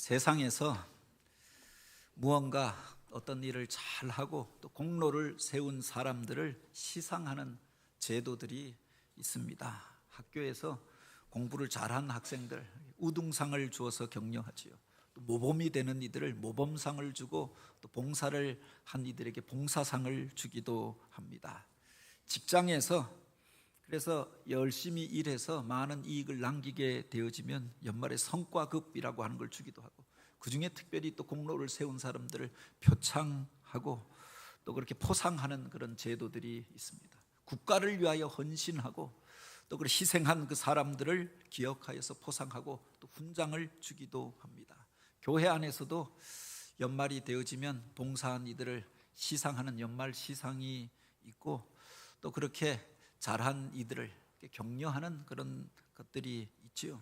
세상에서 무언가 어떤 일을 잘하고 또 공로를 세운 사람들을 시상하는 제도들이 있습니다. 학교에서 공부를 잘한 학생들 우등상을 주어서 격려하지요. 또 모범이 되는 이들을 모범상을 주고 또 봉사를 한 이들에게 봉사상을 주기도 합니다. 직장에서 그래서 열심히 일해서 많은 이익을 남기게 되어지면 연말에 성과급이라고 하는 걸 주기도 하고, 그 중에 특별히 또 공로를 세운 사람들을 표창하고 또 그렇게 포상하는 그런 제도들이 있습니다. 국가를 위하여 헌신하고 또 그렇게 희생한 그 사람들을 기억하여서 포상하고 또 훈장을 주기도 합니다. 교회 안에서도 연말이 되어지면 봉사한 이들을 시상하는 연말 시상이 있고, 또 그렇게 잘한 이들을 격려하는 그런 것들이 있지요.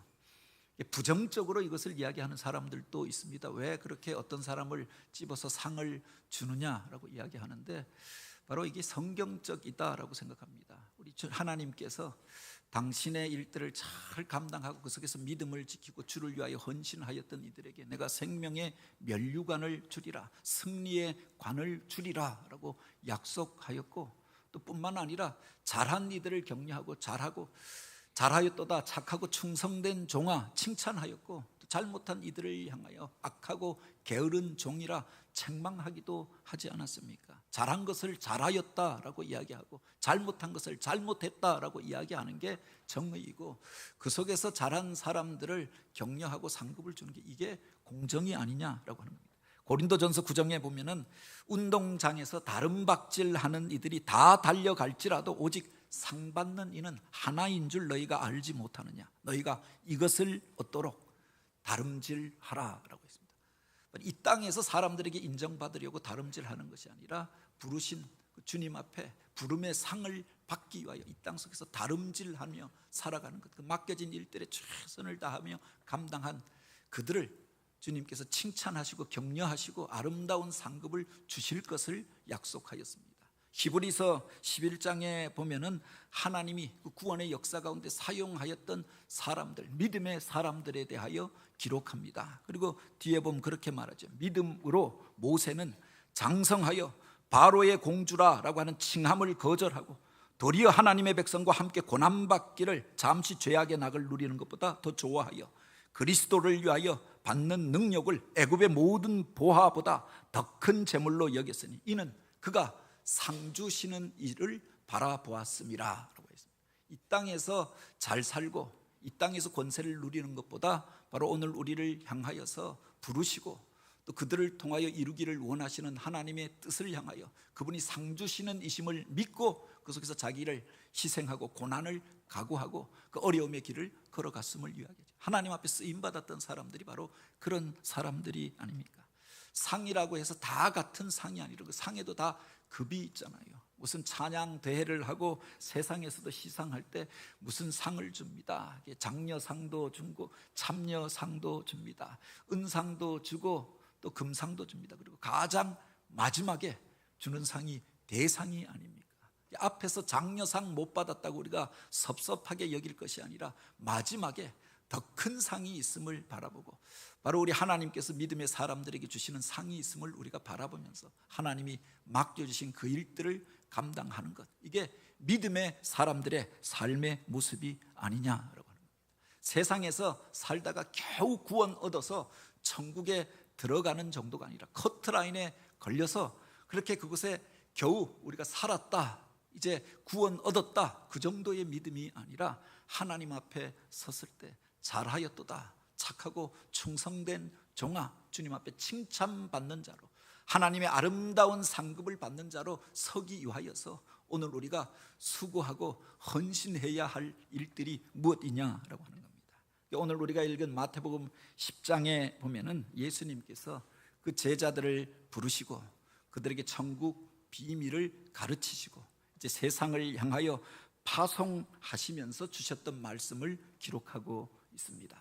부정적으로 이것을 이야기하는 사람들도 있습니다. 왜 그렇게 어떤 사람을 집어서 상을 주느냐라고 이야기하는데, 바로 이게 성경적이다라고 생각합니다. 우리 하나님께서 당신의 일들을 잘 감당하고 그 속에서 믿음을 지키고 주를 위하여 헌신하였던 이들에게 내가 생명의 면류관을 주리라, 승리의 관을 주리라 라고 약속하였고, 또 뿐만 아니라 잘한 이들을 격려하고 잘하였도다 착하고 충성된 종아 칭찬하였고, 또 잘못한 이들을 향하여 악하고 게으른 종이라 책망하기도 하지 않았습니까? 잘한 것을 잘하였다라고 이야기하고 잘못한 것을 잘못했다라고 이야기하는 게 정의이고, 그 속에서 잘한 사람들을 격려하고 상급을 주는 게 이게 공정이 아니냐라고 하는 겁니다. 고린도전서 9장에 보면은 운동장에서 다름박질하는 이들이 다 달려갈지라도 오직 상 받는 이는 하나인 줄 너희가 알지 못하느냐, 너희가 이것을 얻도록 다름질하라라고 했습니다. 이 땅에서 사람들에게 인정받으려고 다름질하는 것이 아니라 부르신 주님 앞에 부름의 상을 받기 위하여 이 땅 속에서 다름질하며 살아가는 것, 그 맡겨진 일들에 최선을 다하며 감당한 그들을 주님께서 칭찬하시고 격려하시고 아름다운 상급을 주실 것을 약속하였습니다. 히브리서 11장에 보면은 하나님이 그 구원의 역사 가운데 사용하였던 사람들, 믿음의 사람들에 대하여 기록합니다. 그리고 뒤에 보면 그렇게 말하죠. 믿음으로 모세는 장성하여 바로의 공주라라고 하는 칭함을 거절하고 도리어 하나님의 백성과 함께 고난받기를 잠시 죄악의 낙을 누리는 것보다 더 좋아하여 그리스도를 위하여 받는 능력을 애굽의 모든 보화보다 더 큰 재물로 여겼으니 이는 그가 상 주시는 일을 바라보았음이라 라고 했습니다. 이 땅에서 잘 살고 이 땅에서 권세를 누리는 것보다 바로 오늘 우리를 향하여서 부르시고 또 그들을 통하여 이루기를 원하시는 하나님의 뜻을 향하여 그분이 상 주시는 이심을 믿고 그 속에서 자기를 희생하고 고난을 각오하고 그 어려움의 길을 걸어갔음을 위하게, 하나님 앞에 쓰임받았던 사람들이 바로 그런 사람들이 아닙니까? 상이라고 해서 다 같은 상이 아니라 그 상에도 다 급이 있잖아요. 무슨 찬양 대회를 하고 세상에서도 시상할 때 무슨 상을 줍니다. 장려상도 주고 참여상도 줍니다. 은상도 주고 또 금상도 줍니다. 그리고 가장 마지막에 주는 상이 대상이 아닙니까? 앞에서 장려상 못 받았다고 우리가 섭섭하게 여길 것이 아니라 마지막에 더 큰 상이 있음을 바라보고, 바로 우리 하나님께서 믿음의 사람들에게 주시는 상이 있음을 우리가 바라보면서 하나님이 맡겨주신 그 일들을 감당하는 것, 이게 믿음의 사람들의 삶의 모습이 아니냐라고 하는 겁니다. 세상에서 살다가 겨우 구원 얻어서 천국에 들어가는 정도가 아니라 커트라인에 걸려서 그렇게 그곳에 겨우 우리가 살았다, 이제 구원 얻었다, 그 정도의 믿음이 아니라 하나님 앞에 섰을 때 잘하였도다 착하고 충성된 종아, 주님 앞에 칭찬받는 자로 하나님의 아름다운 상급을 받는 자로 서기 위하여서 오늘 우리가 수고하고 헌신해야 할 일들이 무엇이냐라고 하는 겁니다. 오늘 우리가 읽은 마태복음 10장에 보면은 예수님께서 그 제자들을 부르시고 그들에게 천국 비밀을 가르치시고 이제 세상을 향하여 파송하시면서 주셨던 말씀을 기록하고 있습니다.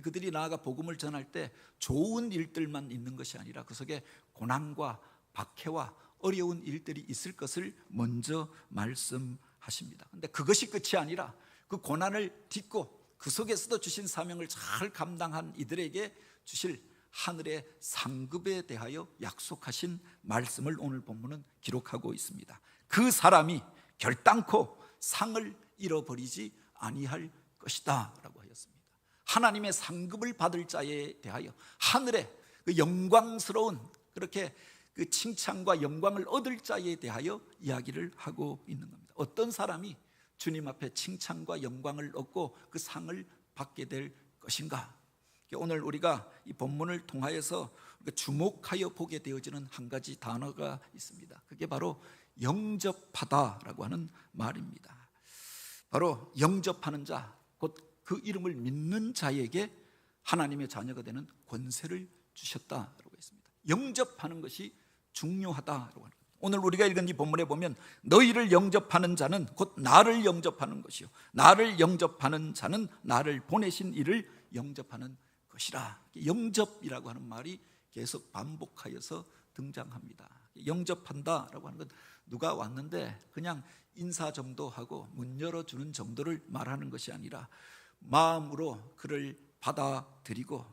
그들이 나아가 복음을 전할 때 좋은 일들만 있는 것이 아니라 그 속에 고난과 박해와 어려운 일들이 있을 것을 먼저 말씀하십니다. 그런데 그것이 끝이 아니라 그 고난을 딛고 그 속에서도 주신 사명을 잘 감당한 이들에게 주실 하늘의 상급에 대하여 약속하신 말씀을 오늘 본문은 기록하고 있습니다. 그 사람이 결단코 상을 잃어버리지 아니할 것이다 라고 하였습니다. 하나님의 상급을 받을 자에 대하여 하늘의 그 영광스러운 그렇게 그 칭찬과 영광을 얻을 자에 대하여 이야기를 하고 있는 겁니다. 어떤 사람이 주님 앞에 칭찬과 영광을 얻고 그 상을 받게 될 것인가? 오늘 우리가 이 본문을 통하여서 주목하여 보게 되어지는 한 가지 단어가 있습니다. 그게 바로 영접하다라고 하는 말입니다. 바로 영접하는 자, 곧 그 이름을 믿는 자에게 하나님의 자녀가 되는 권세를 주셨다라고 했습니다. 영접하는 것이 중요하다라고 하는 겁니다. 오늘 우리가 읽은 이 본문에 보면 너희를 영접하는 자는 곧 나를 영접하는 것이요 나를 영접하는 자는 나를 보내신 이를 영접하는 것이라. 영접이라고 하는 말이 계속 반복하여서 등장합니다. 영접한다라고 하는 건 누가 왔는데 그냥 인사 정도 하고 문 열어주는 정도를 말하는 것이 아니라 마음으로 그를 받아들이고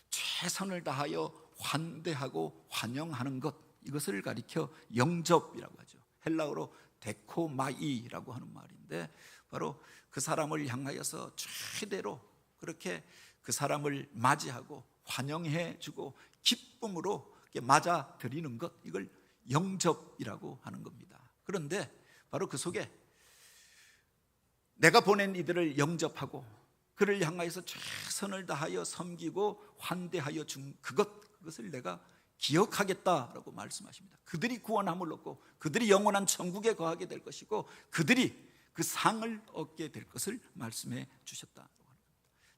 최선을 다하여 환대하고 환영하는 것, 이것을 가리켜 영접이라고 하죠. 헬라어로 데코마이라고 하는 말인데 바로 그 사람을 향하여서 최대로 그렇게 그 사람을 맞이하고 환영해 주고 기쁨으로 맞아들이는 것, 이걸 영접이라고 하는 겁니다. 그런데 바로 그 속에 내가 보낸 이들을 영접하고 그를 향하여서 최선을 다하여 섬기고 환대하여 준 그것을 내가 기억하겠다라고 말씀하십니다. 그들이 구원함을 얻고 그들이 영원한 천국에 거하게 될 것이고 그들이 그 상을 얻게 될 것을 말씀해 주셨다.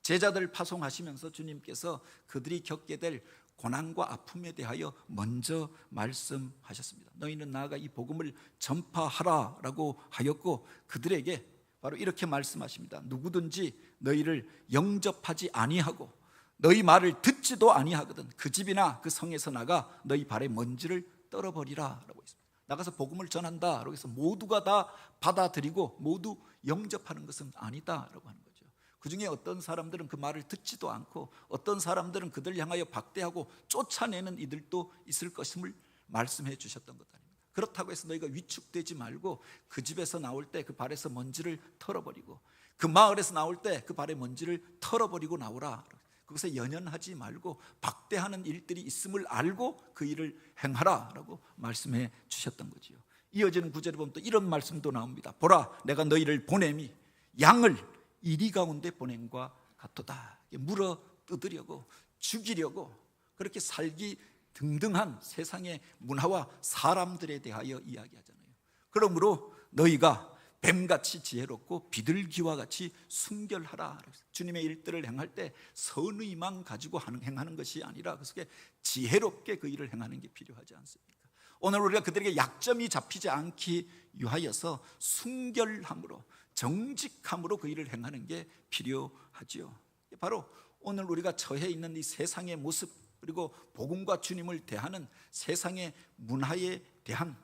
제자들 파송하시면서 주님께서 그들이 겪게 될 고난과 아픔에 대하여 먼저 말씀하셨습니다. 너희는 나아가 이 복음을 전파하라라고 하였고 그들에게 바로 이렇게 말씀하십니다. 누구든지 너희를 영접하지 아니하고 너희 말을 듣지도 아니하거든 그 집이나 그 성에서 나가 너희 발에 먼지를 떨어버리라 라고 했습니다. 나가서 복음을 전한다 라고 해서 모두가 다 받아들이고 모두 영접하는 것은 아니다 라고 하는 거죠. 그 중에 어떤 사람들은 그 말을 듣지도 않고 어떤 사람들은 그들 향하여 박대하고 쫓아내는 이들도 있을 것임을 말씀해 주셨던 것 아닙니까? 그렇다고 해서 너희가 위축되지 말고 그 집에서 나올 때 그 발에서 먼지를 털어버리고 그 마을에서 나올 때 그 발에 먼지를 털어버리고 나오라. 그것에 연연하지 말고 박대하는 일들이 있음을 알고 그 일을 행하라 라고 말씀해 주셨던 거지요. 이어지는 구절에 보면 또 이런 말씀도 나옵니다. 보라 내가 너희를 보냄이 양을 이리 가운데 보냄과 같도다. 물어 뜯으려고 죽이려고 그렇게 살기 등등한 세상의 문화와 사람들에 대하여 이야기하잖아요. 그러므로 너희가 뱀같이 지혜롭고 비둘기와 같이 순결하라. 주님의 일들을 행할 때 선의만 가지고 행하는 것이 아니라 그 속에 지혜롭게 그 일을 행하는 게 필요하지 않습니까? 오늘 우리가 그들에게 약점이 잡히지 않기 위하여서 순결함으로 정직함으로 그 일을 행하는 게 필요하지요. 바로 오늘 우리가 처해 있는 이 세상의 모습 그리고 복음과 주님을 대하는 세상의 문화에 대한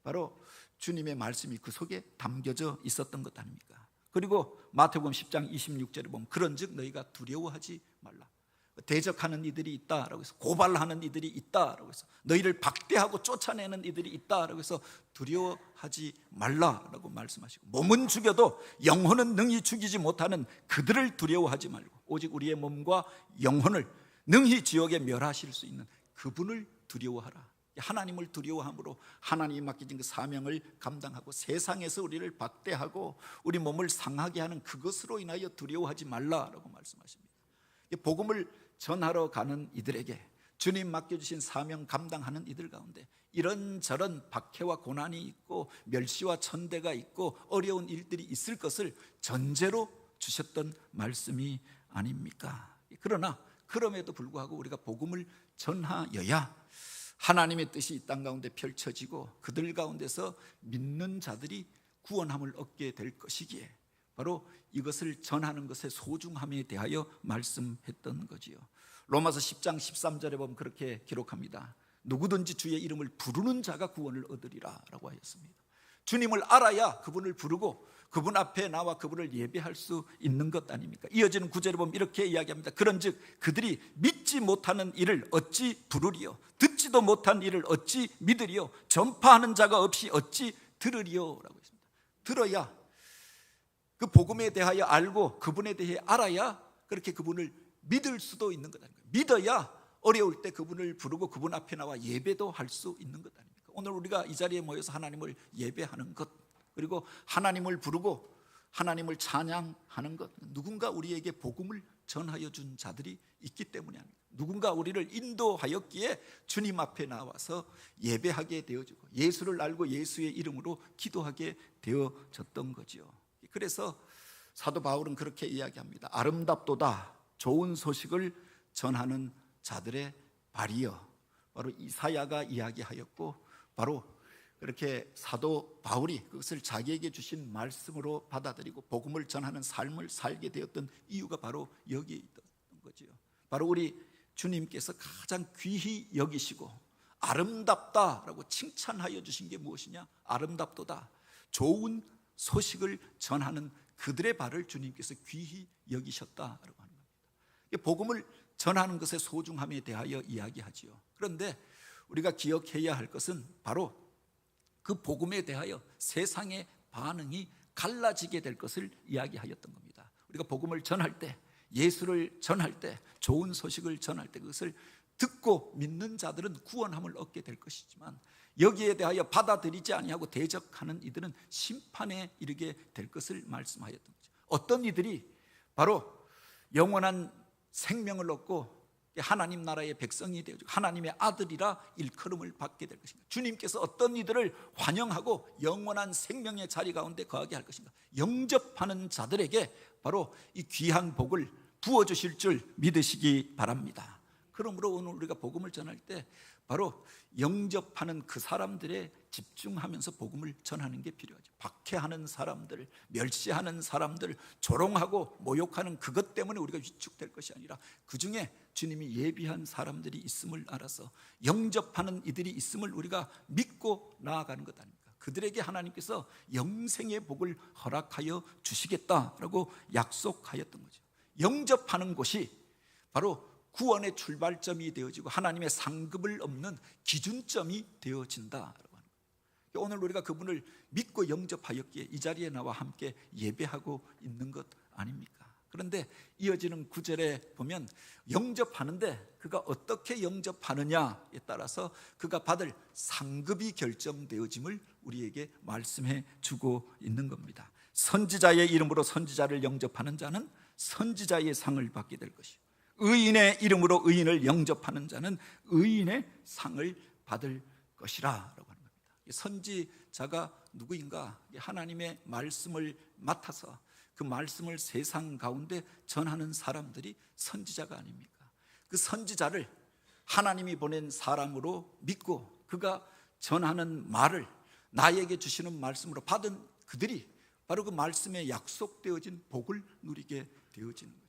바로 주님의 말씀이 그 속에 담겨져 있었던 것 아닙니까? 그리고 마태복음 10장 26절에 보면 그런즉 너희가 두려워하지 말라. 대적하는 이들이 있다라고 해서 고발하는 이들이 있다라고 해서 너희를 박대하고 쫓아내는 이들이 있다라고 해서 두려워하지 말라라고 말씀하시고 몸은 죽여도 영혼은 능히 죽이지 못하는 그들을 두려워하지 말고 오직 우리의 몸과 영혼을 능히 지옥에 멸하실 수 있는 그분을 두려워하라. 하나님을 두려워함으로 하나님이 맡기신 그 사명을 감당하고 세상에서 우리를 박대하고 우리 몸을 상하게 하는 그것으로 인하여 두려워하지 말라라고 말씀하십니다. 복음을 전하러 가는 이들에게 주님 맡겨주신 사명 감당하는 이들 가운데 이런저런 박해와 고난이 있고 멸시와 천대가 있고 어려운 일들이 있을 것을 전제로 주셨던 말씀이 아닙니까? 그러나 그럼에도 불구하고 우리가 복음을 전하여야 하나님의 뜻이 이 땅 가운데 펼쳐지고 그들 가운데서 믿는 자들이 구원함을 얻게 될 것이기에 바로 이것을 전하는 것의 소중함에 대하여 말씀했던 거지요. 로마서 10장 13절에 보면 그렇게 기록합니다. 누구든지 주의 이름을 부르는 자가 구원을 얻으리라 라고 하였습니다. 주님을 알아야 그분을 부르고 그분 앞에 나와 그분을 예배할 수 있는 것 아닙니까? 이어지는 구절에 보면 이렇게 이야기합니다. 그런즉 그들이 믿지 못하는 일을 어찌 부르리요? 듣지도 못한 일을 어찌 믿으리요? 전파하는 자가 없이 어찌 들으리요? 라고 했습니다. 들어야, 그 복음에 대하여 알고 그분에 대해 알아야 그렇게 그분을 믿을 수도 있는 것 아닙니까? 믿어야 어려울 때 그분을 부르고 그분 앞에 나와 예배도 할 수 있는 것 아닙니까? 오늘 우리가 이 자리에 모여서 하나님을 예배하는 것, 그리고 하나님을 부르고 하나님을 찬양하는 것, 누군가 우리에게 복음을 전하여 준 자들이 있기 때문이 아닙니다. 누군가 우리를 인도하였기에 주님 앞에 나와서 예배하게 되어지고 예수를 알고 예수의 이름으로 기도하게 되어졌던 거죠. 그래서 사도 바울은 그렇게 이야기합니다. 아름답도다, 좋은 소식을 전하는 자들의 발이여. 바로 이사야가 이야기하였고, 바로 그렇게 사도 바울이 그것을 자기에게 주신 말씀으로 받아들이고 복음을 전하는 삶을 살게 되었던 이유가 바로 여기에 있던 거지요. 바로 우리 주님께서 가장 귀히 여기시고 아름답다라고 칭찬하여 주신 게 무엇이냐? 아름답도다, 좋은 소식을 전하는 그들의 발을 주님께서 귀히 여기셨다라고 하는 겁니다. 복음을 전하는 것의 소중함에 대하여 이야기하지요. 그런데 우리가 기억해야 할 것은 바로 그 복음에 대하여 세상의 반응이 갈라지게 될 것을 이야기하였던 겁니다. 우리가 복음을 전할 때, 예수를 전할 때, 좋은 소식을 전할 때 그것을 듣고 믿는 자들은 구원함을 얻게 될 것이지만 여기에 대하여 받아들이지 아니하고 대적하는 이들은 심판에 이르게 될 것을 말씀하였던 거죠. 어떤 이들이 바로 영원한 생명을 얻고 하나님 나라의 백성이 되어 하나님의 아들이라 일컬음을 받게 될 것인가? 주님께서 어떤 이들을 환영하고 영원한 생명의 자리 가운데 거하게 할 것인가? 영접하는 자들에게 바로 이 귀한 복을 부어주실 줄 믿으시기 바랍니다. 그러므로 오늘 우리가 복음을 전할 때 바로 영접하는 그 사람들에 집중하면서 복음을 전하는 게 필요하죠. 박해하는 사람들, 멸시하는 사람들, 조롱하고 모욕하는 그것 때문에 우리가 위축될 것이 아니라 그 중에 주님이 예비한 사람들이 있음을 알아서 영접하는 이들이 있음을 우리가 믿고 나아가는 것 아닙니까? 그들에게 하나님께서 영생의 복을 허락하여 주시겠다라고 약속하였던 거죠. 영접하는 곳이 바로 구원의 출발점이 되어지고 하나님의 상급을 얻는 기준점이 되어진다라고 하는 거예요. 오늘 우리가 그분을 믿고 영접하였기에 이 자리에 나와 함께 예배하고 있는 것 아닙니까? 그런데 이어지는 구절에 보면 영접하는데 그가 어떻게 영접하느냐에 따라서 그가 받을 상급이 결정되어짐을 우리에게 말씀해 주고 있는 겁니다. 선지자의 이름으로 선지자를 영접하는 자는 선지자의 상을 받게 될 것이요, 의인의 이름으로 의인을 영접하는 자는 의인의 상을 받을 것이라 라고 하는 겁니다. 선지자가 누구인가? 하나님의 말씀을 맡아서 그 말씀을 세상 가운데 전하는 사람들이 선지자가 아닙니까? 그 선지자를 하나님이 보낸 사람으로 믿고 그가 전하는 말을 나에게 주시는 말씀으로 받은 그들이 바로 그 말씀에 약속되어진 복을 누리게 되어지는 거죠.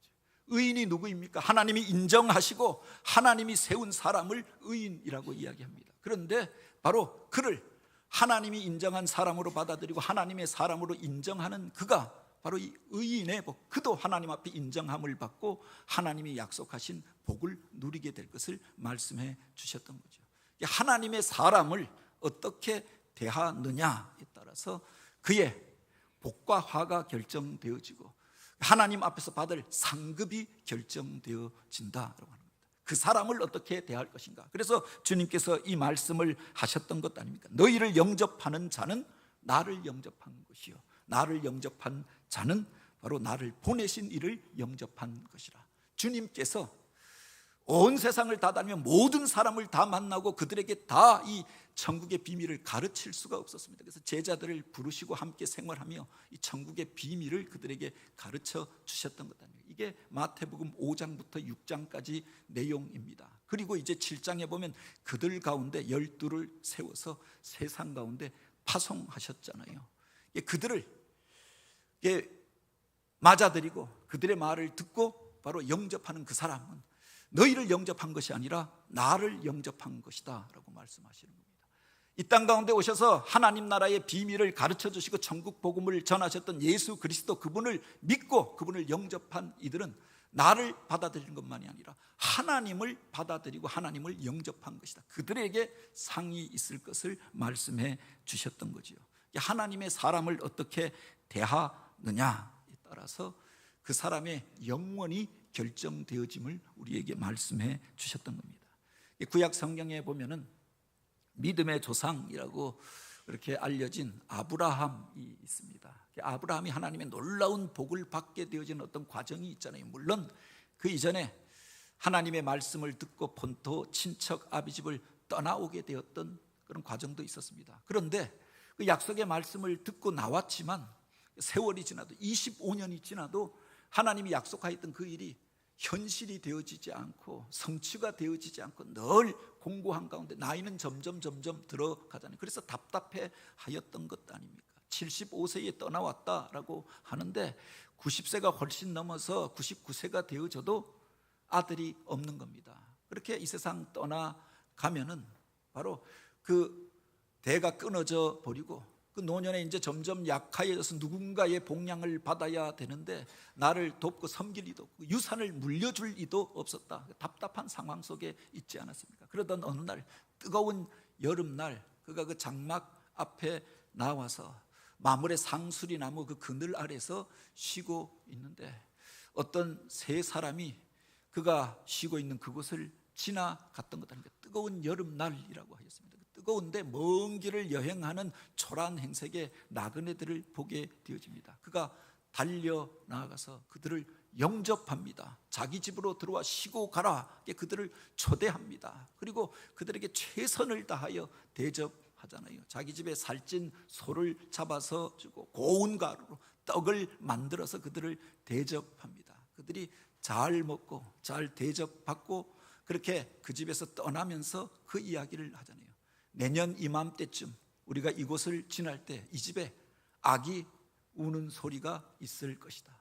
의인이 누구입니까? 하나님이 인정하시고 하나님이 세운 사람을 의인이라고 이야기합니다. 그런데 바로 그를 하나님이 인정한 사람으로 받아들이고 하나님의 사람으로 인정하는 그가 바로 이 의인의 복, 그도 하나님 앞에 인정함을 받고 하나님이 약속하신 복을 누리게 될 것을 말씀해 주셨던 거죠. 하나님의 사람을 어떻게 대하느냐에 따라서 그의 복과 화가 결정되어지고 하나님 앞에서 받을 상급이 결정되어진다라고 하는 겁니다. 그 사람을 어떻게 대할 것인가. 그래서 주님께서 이 말씀을 하셨던 것 아닙니까? 너희를 영접하는 자는 나를 영접한 것이요, 나를 영접한 자는 바로 나를 보내신 이를 영접한 것이라. 주님께서 온 세상을 다 다니며 모든 사람을 다 만나고 그들에게 다 이 천국의 비밀을 가르칠 수가 없었습니다. 그래서 제자들을 부르시고 함께 생활하며 이 천국의 비밀을 그들에게 가르쳐 주셨던 것 아니에요. 이게 마태복음 5장부터 6장까지 내용입니다. 그리고 이제 7장에 보면 그들 가운데 12를 세워서 세상 가운데 파송하셨잖아요. 그들을 맞아들이고 그들의 말을 듣고 바로 영접하는 그 사람은 너희를 영접한 것이 아니라 나를 영접한 것이다 라고 말씀하시는 겁니다. 이 땅 가운데 오셔서 하나님 나라의 비밀을 가르쳐 주시고 천국 복음을 전하셨던 예수 그리스도, 그분을 믿고 그분을 영접한 이들은 나를 받아들이는 것만이 아니라 하나님을 받아들이고 하나님을 영접한 것이다. 그들에게 상이 있을 것을 말씀해 주셨던 거지요. 하나님의 사람을 어떻게 대하느냐에 따라서 그 사람의 영원이 결정되어짐을 우리에게 말씀해 주셨던 겁니다. 구약 성경에 보면은 믿음의 조상이라고 그렇게 알려진 아브라함이 있습니다. 아브라함이 하나님의 놀라운 복을 받게 되어진 어떤 과정이 있잖아요. 물론 그 이전에 하나님의 말씀을 듣고 본토 친척 아비집을 떠나오게 되었던 그런 과정도 있었습니다. 그런데 그 약속의 말씀을 듣고 나왔지만 세월이 지나도 25년이 지나도 하나님이 약속하였던 그 일이 현실이 되어지지 않고 성취가 되어지지 않고 늘 공고한 가운데 나이는 점점 들어가잖아요. 그래서 답답해 하였던 것 아닙니까? 75세에 떠나왔다라고 하는데 90세가 훨씬 넘어서 99세가 되어져도 아들이 없는 겁니다. 그렇게 이 세상 떠나가면은 바로 그 대가 끊어져 버리고 그 노년에 이제 점점 약해져서 누군가의 봉양을 받아야 되는데 나를 돕고 섬길 이도 없고 유산을 물려줄 이도 없었다. 답답한 상황 속에 있지 않았습니까? 그러던 어느 날 뜨거운 여름날 그가 그 장막 앞에 나와서 마물의 상수리 나무 그 그늘 아래서 쉬고 있는데 어떤 세 사람이 그가 쉬고 있는 그곳을 지나갔던 것 아닙니까? 뜨거운 여름날이라고 하였습니다. 뜨거운데 먼 길을 여행하는 초라한 행색의 나그네들을 보게 되어집니다. 그가 달려 나아가서 그들을 영접합니다. 자기 집으로 들어와 쉬고 가라. 그들을 초대합니다. 그리고 그들에게 최선을 다하여 대접하잖아요. 자기 집에 살찐 소를 잡아서 주고 고운 가루로 떡을 만들어서 그들을 대접합니다. 그들이 잘 먹고 잘 대접받고 그렇게 그 집에서 떠나면서 그 이야기를 하잖아요. 내년 이맘때쯤 우리가 이곳을 지날 때 이 집에 아기 우는 소리가 있을 것이다.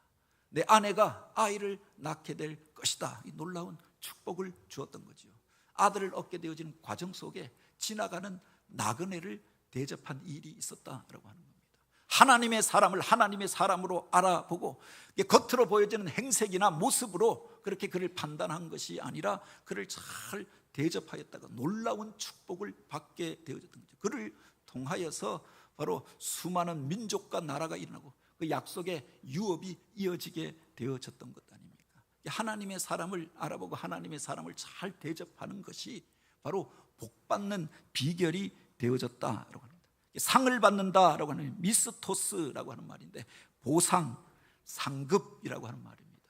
내 아내가 아이를 낳게 될 것이다. 이 놀라운 축복을 주었던 거죠. 아들을 얻게 되어지는 과정 속에 지나가는 나그네를 대접한 일이 있었다라고 하는 겁니다. 하나님의 사람을 하나님의 사람으로 알아보고 겉으로 보여지는 행색이나 모습으로 그렇게 그를 판단한 것이 아니라 그를 잘 대접하였다가 놀라운 축복을 받게 되어졌던 거죠. 그를 통하여서 바로 수많은 민족과 나라가 일어나고 그 약속의 유업이 이어지게 되어졌던 것 아닙니까? 하나님의 사람을 알아보고 하나님의 사람을 잘 대접하는 것이 바로 복받는 비결이 되어졌다라고 합니다. 상을 받는다라고 하는 미스토스라고 하는 말인데 보상, 상급이라고 하는 말입니다.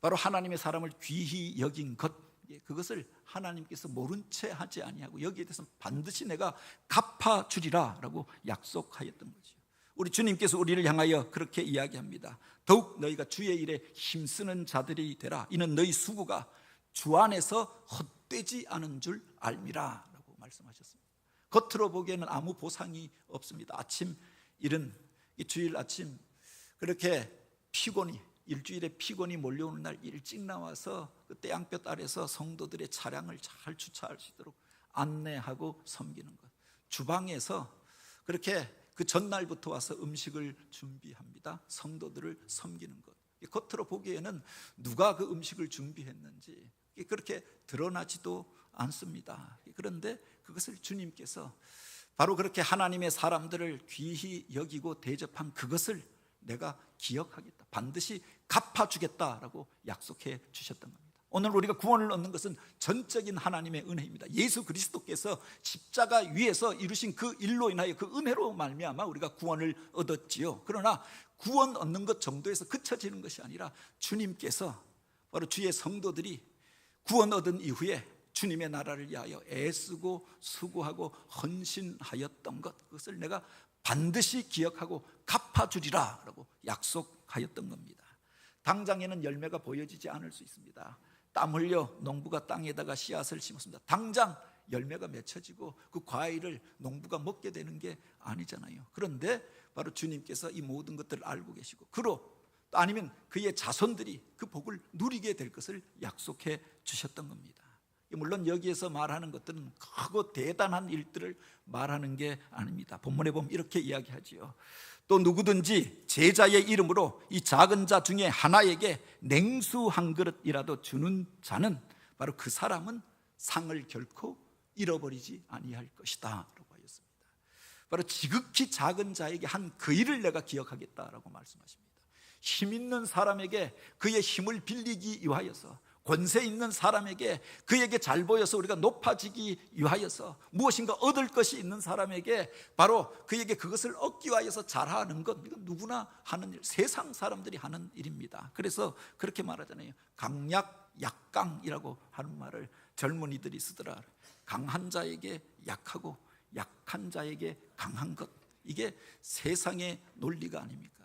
바로 하나님의 사람을 귀히 여긴 것, 그것을 하나님께서 모른 채 하지 아니하고 여기에 대해서 반드시 내가 갚아주리라라고 약속하였던 거죠. 우리 주님께서 우리를 향하여 그렇게 이야기합니다. 더욱 너희가 주의 일에 힘쓰는 자들이 되라. 이는 너희 수고가 주 안에서 헛되지 않은 줄 알미라 라고 말씀하셨습니다. 겉으로 보기에는 아무 보상이 없습니다. 아침 일은 주일 아침 그렇게 피곤이 일주일에 피곤이 몰려오는 날 일찍 나와서 그 태양볕 아래서 성도들의 차량을 잘 주차할 수 있도록 안내하고 섬기는 것, 주방에서 그렇게 그 전날부터 와서 음식을 준비합니다. 성도들을 섬기는 것, 겉으로 보기에는 누가 그 음식을 준비했는지 그렇게 드러나지도 않습니다. 그런데 그것을 주님께서 바로 그렇게 하나님의 사람들을 귀히 여기고 대접한 그것을 내가 기억하겠다, 반드시 갚아주겠다라고 약속해 주셨던 겁니다. 오늘 우리가 구원을 얻는 것은 전적인 하나님의 은혜입니다. 예수 그리스도께서 십자가 위에서 이루신 그 일로 인하여 그 은혜로 말미암아 우리가 구원을 얻었지요. 그러나 구원 얻는 것 정도에서 그쳐지는 것이 아니라 주님께서 바로 주의 성도들이 구원 얻은 이후에 주님의 나라를 위하여 애쓰고 수고하고 헌신하였던 것, 그것을 내가 반드시 기억하고 갚아주리라 라고 약속하였던 겁니다. 당장에는 열매가 보여지지 않을 수 있습니다. 땀 흘려 농부가 땅에다가 씨앗을 심었습니다. 당장 열매가 맺혀지고 그 과일을 농부가 먹게 되는 게 아니잖아요. 그런데 바로 주님께서 이 모든 것들을 알고 계시고 그로 아니면 그의 자손들이 그 복을 누리게 될 것을 약속해 주셨던 겁니다. 물론 여기에서 말하는 것들은 크고 대단한 일들을 말하는 게 아닙니다. 본문에 보면 이렇게 이야기하지요. 또 누구든지 제자의 이름으로 이 작은 자 중에 하나에게 냉수 한 그릇이라도 주는 자는 바로 그 사람은 상을 결코 잃어버리지 아니할 것이다 라고 하였습니다. 바로 지극히 작은 자에게 한 그 일을 내가 기억하겠다라고 말씀하십니다. 힘 있는 사람에게 그의 힘을 빌리기 위하여서, 권세 있는 사람에게 그에게 잘 보여서 우리가 높아지기 위하여서, 무엇인가 얻을 것이 있는 사람에게 바로 그에게 그것을 얻기 위하여서 잘하는 것, 이건 누구나 하는 일, 세상 사람들이 하는 일입니다. 그래서 그렇게 말하잖아요. 강약 약강이라고 하는 말을 젊은이들이 쓰더라. 강한 자에게 약하고 약한 자에게 강한 것, 이게 세상의 논리가 아닙니까?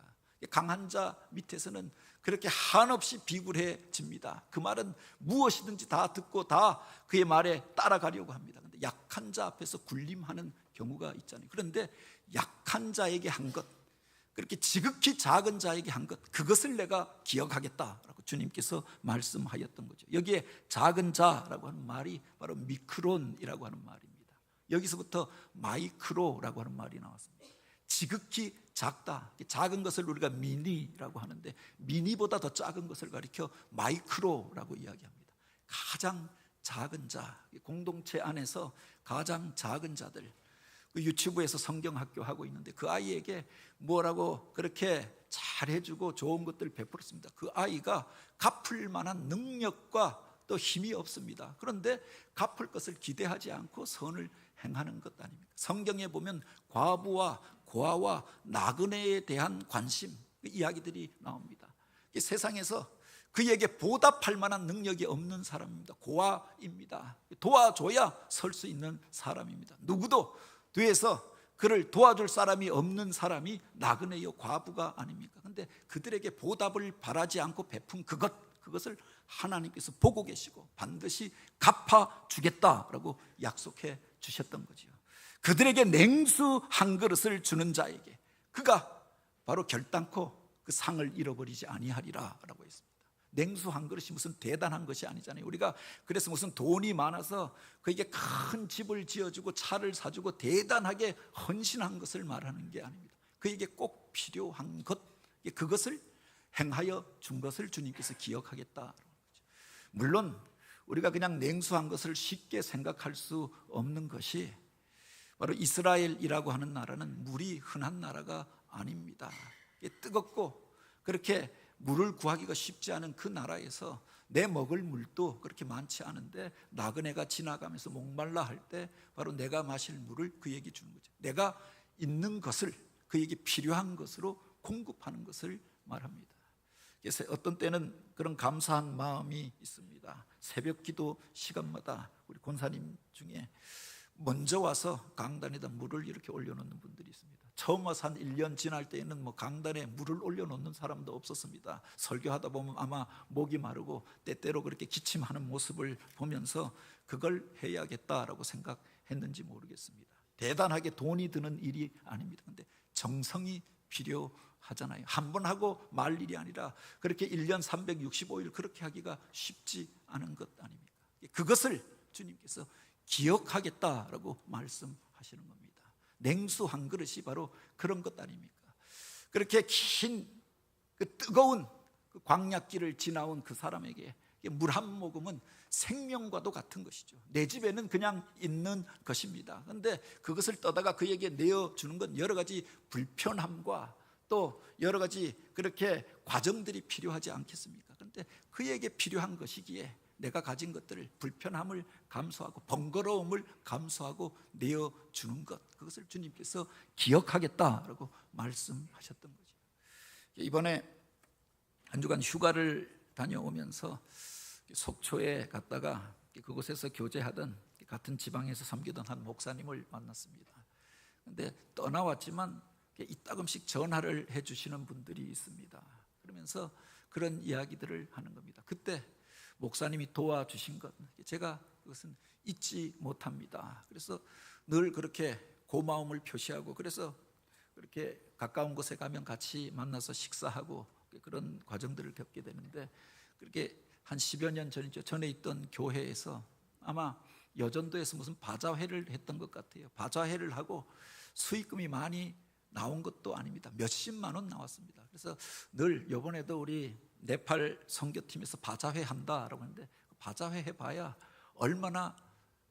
강한 자 밑에서는 그렇게 한없이 비굴해집니다. 그 말은 무엇이든지 다 듣고 다 그의 말에 따라가려고 합니다. 그런데 약한 자 앞에서 군림하는 경우가 있잖아요. 그런데 약한 자에게 한 것, 그렇게 지극히 작은 자에게 한 것, 그것을 내가 기억하겠다라고 주님께서 말씀하였던 거죠. 여기에 작은 자라고 하는 말이 바로 미크론이라고 하는 말입니다. 여기서부터 마이크로라고 하는 말이 나왔습니다. 지극히 작다, 작은 것을 우리가 미니라고 하는데, 미니보다 더 작은 것을 가리켜 마이크로라고 이야기합니다. 가장 작은 자, 공동체 안에서 가장 작은 자들, 유튜브에서 성경학교 하고 있는데 그 아이에게 뭐라고 그렇게 잘해주고 좋은 것들을 베풀었습니다. 그 아이가 갚을 만한 능력과 또 힘이 없습니다. 그런데 갚을 것을 기대하지 않고 선을 행하는 것 아닙니까? 성경에 보면 과부와 고아와 나그네에 대한 관심, 이야기들이 나옵니다. 세상에서 그에게 보답할 만한 능력이 없는 사람입니다. 고아입니다. 도와줘야 설 수 있는 사람입니다. 누구도 뒤에서 그를 도와줄 사람이 없는 사람이 나그네요, 과부가 아닙니까? 그런데 그들에게 보답을 바라지 않고 베푼 그것을 하나님께서 보고 계시고 반드시 갚아주겠다라고 약속해 주셨던 거죠. 그들에게 냉수 한 그릇을 주는 자에게 그가 바로 결단코 그 상을 잃어버리지 아니하리라 라고 했습니다. 냉수 한 그릇이 무슨 대단한 것이 아니잖아요. 우리가 그래서 무슨 돈이 많아서 그에게 큰 집을 지어주고 차를 사주고 대단하게 헌신한 것을 말하는 게 아닙니다. 그에게 꼭 필요한 것, 그것을 행하여 준 것을 주님께서 기억하겠다. 물론 우리가 그냥 냉수한 것을 쉽게 생각할 수 없는 것이, 바로 이스라엘이라고 하는 나라는 물이 흔한 나라가 아닙니다. 뜨겁고 그렇게 물을 구하기가 쉽지 않은 그 나라에서 내 먹을 물도 그렇게 많지 않은데 나그네가 지나가면서 목말라 할 때 바로 내가 마실 물을 그에게 주는 거죠. 내가 있는 것을 그에게 필요한 것으로 공급하는 것을 말합니다. 그래서 어떤 때는 그런 감사한 마음이 있습니다. 새벽 기도 시간마다 우리 권사님 중에 먼저 와서 강단에다 물을 이렇게 올려놓는 분들이 있습니다. 처음 와서 한 1년 지날 때에는 강단에 물을 올려놓는 사람도 없었습니다. 설교하다 보면 아마 목이 마르고 때때로 그렇게 기침하는 모습을 보면서 그걸 해야겠다라고 생각했는지 모르겠습니다. 대단하게 돈이 드는 일이 아닙니다. 그런데 정성이 필요하잖아요. 한 번 하고 말 일이 아니라 그렇게 1년 365일 그렇게 하기가 쉽지 않은 것 아닙니까? 그것을 주님께서 기억하겠다라고 말씀하시는 겁니다. 냉수 한 그릇이 바로 그런 것 아닙니까? 그렇게 긴 뜨거운 광약길을 지나온 그 사람에게 물 한 모금은 생명과도 같은 것이죠. 내 집에는 그냥 있는 것입니다. 그런데 그것을 떠다가 그에게 내어주는 건 여러 가지 불편함과 또 여러 가지 그렇게 과정들이 필요하지 않겠습니까? 그런데 그에게 필요한 것이기에 내가 가진 것들을, 불편함을 감수하고 번거로움을 감수하고 내어주는 것, 그것을 주님께서 기억하겠다라고 말씀하셨던 거죠. 이번에 한 주간 휴가를 다녀오면서 속초에 갔다가 그곳에서 교제하던 같은 지방에서 섬기던 한 목사님을 만났습니다. 그런데 떠나왔지만 이따금씩 전화를 해주시는 분들이 있습니다. 그러면서 그런 이야기들을 하는 겁니다. 그때 목사님이 도와주신 것, 제가 그것은 잊지 못합니다. 그래서 늘 그렇게 고마움을 표시하고, 그래서 그렇게 가까운 곳에 가면 같이 만나서 식사하고 그런 과정들을 겪게 되는데, 그렇게 한 10여 년 전이죠. 전에 있던 교회에서 아마 여전도에서 무슨 바자회를 했던 것 같아요. 바자회를 하고 수익금이 많이 나온 것도 아닙니다. 몇십만 원 나왔습니다. 그래서 늘 이번에도 우리 네팔 선교팀에서 바자회 한다라고 하는데, 바자회 해봐야 얼마나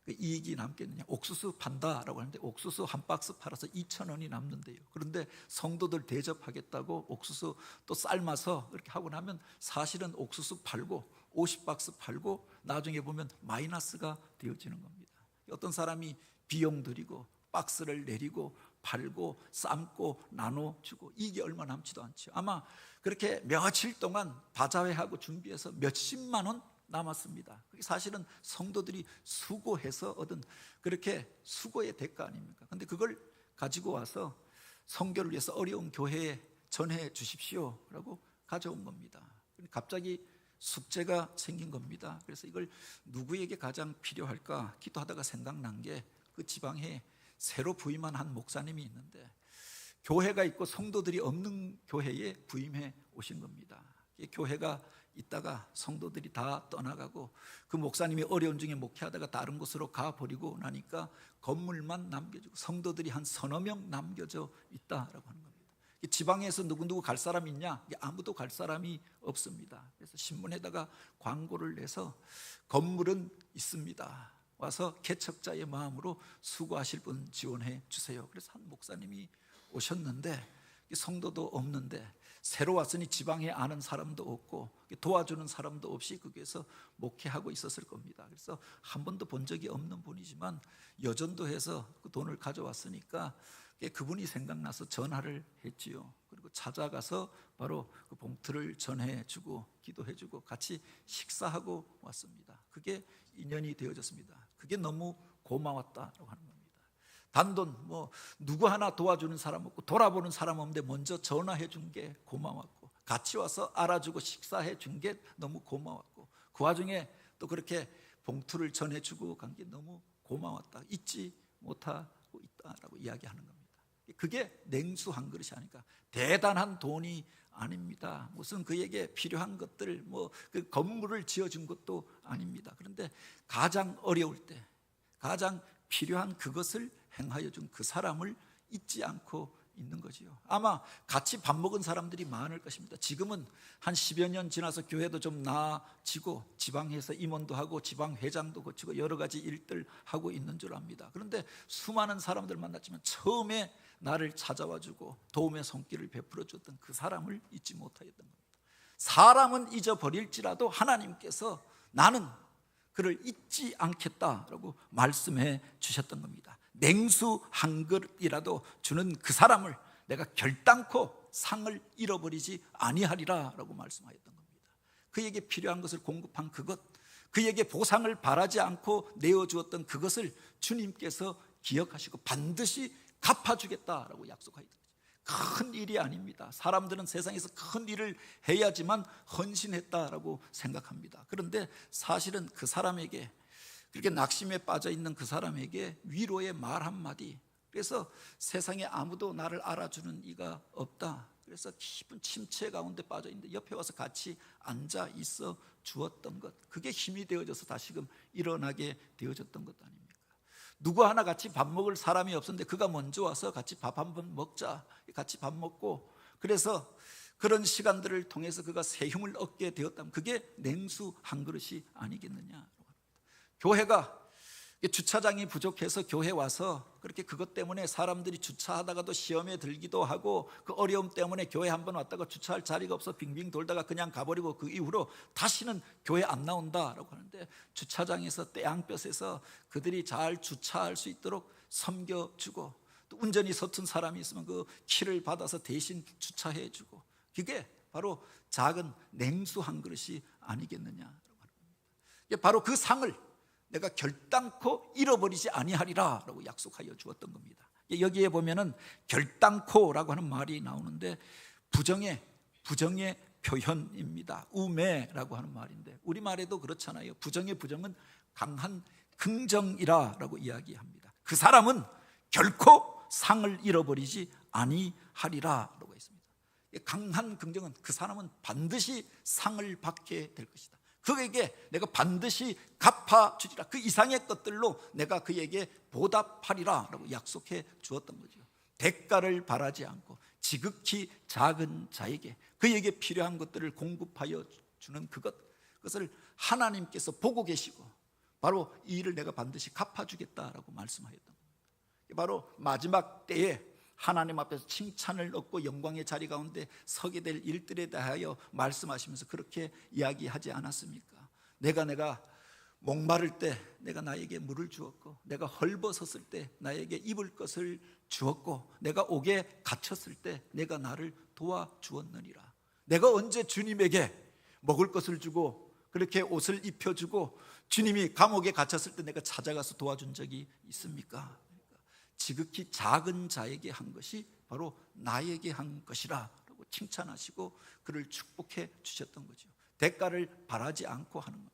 그 이익이 남겠느냐. 옥수수 판다라고 하는데 옥수수 한 박스 팔아서 2,000원이 남는데요. 그런데 성도들 대접하겠다고 옥수수 또 삶아서 이렇게 하고 나면 사실은 옥수수 팔고 50박스 팔고 나중에 보면 마이너스가 되어지는 겁니다. 어떤 사람이 비용 들이고 박스를 내리고 팔고 삶고 나눠주고 이게 얼마 남지도 않죠. 아마 그렇게 며칠 동안 바자회하고 준비해서 몇십만 원 남았습니다. 그게 사실은 성도들이 수고해서 얻은 그렇게 수고의 대가 아닙니까? 그런데 그걸 가지고 와서 선교를 위해서 어려운 교회에 전해 주십시오 라고 가져온 겁니다. 갑자기 숙제가 생긴 겁니다. 그래서 이걸 누구에게 가장 필요할까 기도하다가 생각난 게 그 지방에 새로 부임한 한 목사님이 있는데, 교회가 있고 성도들이 없는 교회에 부임해 오신 겁니다. 교회가 있다가 성도들이 다 떠나가고 그 목사님이 어려운 중에 목회하다가 다른 곳으로 가버리고 나니까 건물만 남겨지고 성도들이 한 서너 명 남겨져 있다라고 하는 겁니다. 지방에서 누구누구 갈 사람 있냐? 아무도 갈 사람이 없습니다. 그래서 신문에다가 광고를 내서 건물은 있습니다, 와서 개척자의 마음으로 수고하실 분 지원해 주세요. 그래서 한 목사님이 오셨는데 성도도 없는데 새로 왔으니 지방에 아는 사람도 없고 도와주는 사람도 없이 거기에서 목회하고 있었을 겁니다. 그래서 한 번도 본 적이 없는 분이지만 여전도해서 그 돈을 가져왔으니까 그분이 생각나서 전화를 했지요. 그리고 찾아가서 바로 그 봉투를 전해주고 기도해주고 같이 식사하고 왔습니다. 그게 인연이 되어졌습니다. 그게 너무 고마웠다라고 하는 겁니다. 단돈 누구 하나 도와주는 사람 없고 돌아보는 사람 없는데 먼저 전화해 준 게 고마웠고, 같이 와서 알아주고 식사해 준 게 너무 고마웠고, 그 와중에 또 그렇게 봉투를 전해주고 간 게 너무 고마웠다, 잊지 못하고 있다라고 이야기하는 겁니다. 그게 냉수 한 그릇이 아니까 대단한 돈이 아닙니다. 무슨 그에게 필요한 것들 그 건물을 지어준 것도 아닙니다. 그런데 가장 어려울 때 가장 필요한 그것을 행하여 준 그 사람을 잊지 않고 있는 거지요. 아마 같이 밥 먹은 사람들이 많을 것입니다. 지금은 한 10여 년 지나서 교회도 좀 나아지고 지방에서 임원도 하고 지방회장도 거치고 여러 가지 일들 하고 있는 줄 압니다. 그런데 수많은 사람들 만났지만 처음에 나를 찾아와 주고 도움의 손길을 베풀어 줬던 그 사람을 잊지 못하였던 겁니다. 사람은 잊어버릴지라도 하나님께서 나는 그를 잊지 않겠다라고 말씀해 주셨던 겁니다. 냉수 한 그릇이라도 주는 그 사람을 내가 결단코 상을 잃어버리지 아니하리라 라고 말씀하였던 겁니다. 그에게 필요한 것을 공급한 그것, 그에게 보상을 바라지 않고 내어주었던 그것을 주님께서 기억하시고 반드시 갚아주겠다라고 약속하였던 거죠. 큰 일이 아닙니다. 사람들은 세상에서 큰 일을 해야지만 헌신했다라고 생각합니다. 그런데 사실은 그 사람에게, 그렇게 낙심에 빠져 있는 그 사람에게 위로의 말 한마디, 그래서 세상에 아무도 나를 알아주는 이가 없다, 그래서 깊은 침체 가운데 빠져 있는데 옆에 와서 같이 앉아 있어 주었던 것, 그게 힘이 되어져서 다시금 일어나게 되어졌던 것 아닙니까? 누구 하나 같이 밥 먹을 사람이 없었는데 그가 먼저 와서 같이 밥 한번 먹자, 같이 밥 먹고, 그래서 그런 시간들을 통해서 그가 새 힘을 얻게 되었다면 그게 냉수 한 그릇이 아니겠느냐. 교회가 주차장이 부족해서 교회 와서 그렇게 그것 때문에 사람들이 주차하다가도 시험에 들기도 하고, 그 어려움 때문에 교회 한번 왔다가 주차할 자리가 없어 빙빙 돌다가 그냥 가버리고 그 이후로 다시는 교회 안 나온다라고 하는데, 주차장에서 떼양볕에서 그들이 잘 주차할 수 있도록 섬겨주고, 또 운전이 서툰 사람이 있으면 그 키를 받아서 대신 주차해주고, 그게 바로 작은 냉수 한 그릇이 아니겠느냐라고 하는 겁니다. 바로 그 상을 내가 결단코 잃어버리지 아니하리라 라고 약속하여 주었던 겁니다. 여기에 보면은 결단코라고 하는 말이 나오는데 부정의 표현입니다. 우매라고 하는 말인데 우리말에도 그렇잖아요. 부정은 강한 긍정이라 라고 이야기합니다. 그 사람은 결코 상을 잃어버리지 아니하리라 라고 했습니다. 강한 긍정은 그 사람은 반드시 상을 받게 될 것이다. 그에게 내가 반드시 갚아주리라. 그 이상의 것들로 내가 그에게 보답하리라 라고 약속해 주었던 거죠. 대가를 바라지 않고 지극히 작은 자에게 그에게 필요한 것들을 공급하여 주는 그것을 하나님께서 보고 계시고 바로 이 일을 내가 반드시 갚아주겠다라고 말씀하였던 거예요. 바로 마지막 때에 하나님 앞에서 칭찬을 얻고 영광의 자리 가운데 서게 될 일들에 대하여 말씀하시면서 그렇게 이야기하지 않았습니까? 내가 목마를 때 내가 나에게 물을 주었고, 내가 헐벗었을 때 나에게 입을 것을 주었고, 내가 옥에 갇혔을 때 내가 나를 도와주었느니라. 내가 언제 주님에게 먹을 것을 주고 그렇게 옷을 입혀주고 주님이 감옥에 갇혔을 때 내가 찾아가서 도와준 적이 있습니까? 지극히 작은 자에게 한 것이 바로 나에게 한 것이라 라고 칭찬하시고 그를 축복해 주셨던 거죠. 대가를 바라지 않고 하는 겁니다.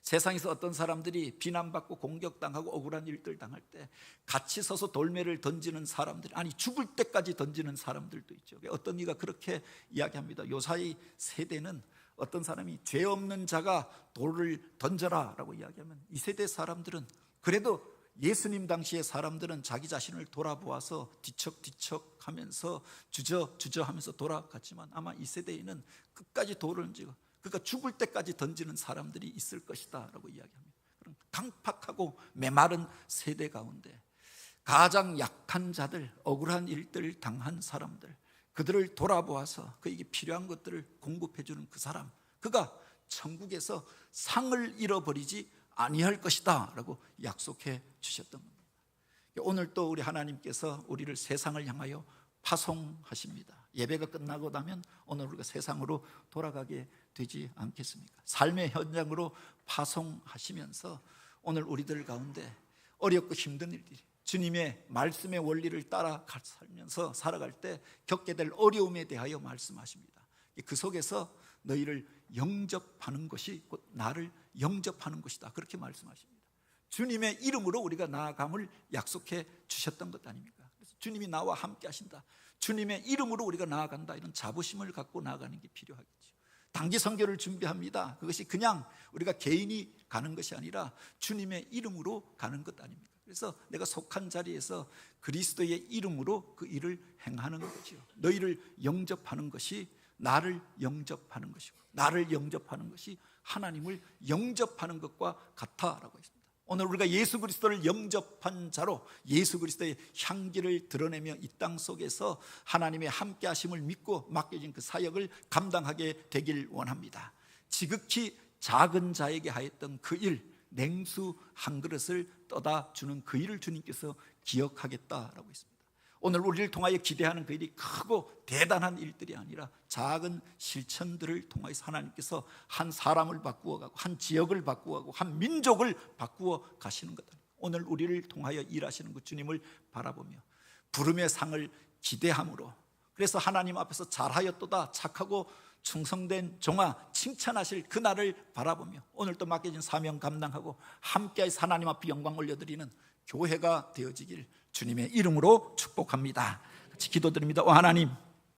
세상에서 어떤 사람들이 비난받고 공격당하고 억울한 일들 당할 때 같이 서서 돌매를 던지는 사람들, 아니 죽을 때까지 던지는 사람들도 있죠. 어떤 이가 그렇게 이야기합니다. 요사이 세대는 어떤 사람이 죄 없는 자가 돌을 던져라 라고 이야기하면 이 세대 사람들은 그래도 예수님 당시의 사람들은 자기 자신을 돌아보아서 뒤척뒤척 하면서 주저 하면서 돌아갔지만 아마 이 세대에는 끝까지 돌을 던지고 그러니까 죽을 때까지 던지는 사람들이 있을 것이다 라고 이야기합니다. 그런 강팍하고 메마른 세대 가운데 가장 약한 자들, 억울한 일들을 당한 사람들, 그들을 돌아보아서 그에게 필요한 것들을 공급해 주는 그 사람, 그가 천국에서 상을 잃어버리지 아니할 것이다 라고 약속해 주셨던 겁니다. 오늘 또 우리 하나님께서 우리를 세상을 향하여 파송하십니다. 예배가 끝나고 나면 오늘 우리가 세상으로 돌아가게 되지 않겠습니까? 삶의 현장으로 파송하시면서 오늘 우리들 가운데 어렵고 힘든 일들이, 주님의 말씀의 원리를 따라 살면서 살아갈 때 겪게 될 어려움에 대하여 말씀하십니다. 그 속에서 너희를 영접하는 것이 곧 나를 영접하는 것이다, 그렇게 말씀하십니다. 주님의 이름으로 우리가 나아감을 약속해 주셨던 것 아닙니까? 그래서 주님이 나와 함께 하신다, 주님의 이름으로 우리가 나아간다, 이런 자부심을 갖고 나아가는 게 필요하겠죠. 단기 선교를 준비합니다. 그것이 그냥 우리가 개인이 가는 것이 아니라 주님의 이름으로 가는 것 아닙니까? 그래서 내가 속한 자리에서 그리스도의 이름으로 그 일을 행하는 거죠. 너희를 영접하는 것이 나를 영접하는 것이고, 나를 영접하는 것이 하나님을 영접하는 것과 같다라고 했습니다. 오늘 우리가 예수 그리스도를 영접한 자로 예수 그리스도의 향기를 드러내며 이 땅 속에서 하나님의 함께 하심을 믿고 맡겨진 그 사역을 감당하게 되길 원합니다. 지극히 작은 자에게 하였던 그 일, 냉수 한 그릇을 떠다 주는 그 일을 주님께서 기억하겠다라고 했습니다. 오늘 우리를 통하여 기대하는 그 일이 크고 대단한 일들이 아니라 작은 실천들을 통하여서 하나님께서 한 사람을 바꾸어 가고 한 지역을 바꾸어 가고 한 민족을 바꾸어 가시는 것. 오늘 우리를 통하여 일하시는 그 주님을 바라보며 부름의 상을 기대함으로, 그래서 하나님 앞에서 잘하였도다, 착하고 충성된 종아, 칭찬하실 그날을 바라보며 오늘 또 맡겨진 사명 감당하고 함께해서 하나님 앞에 영광 올려드리는 교회가 되어지길 주님의 이름으로 축복합니다. 같이 기도드립니다. 오 하나님,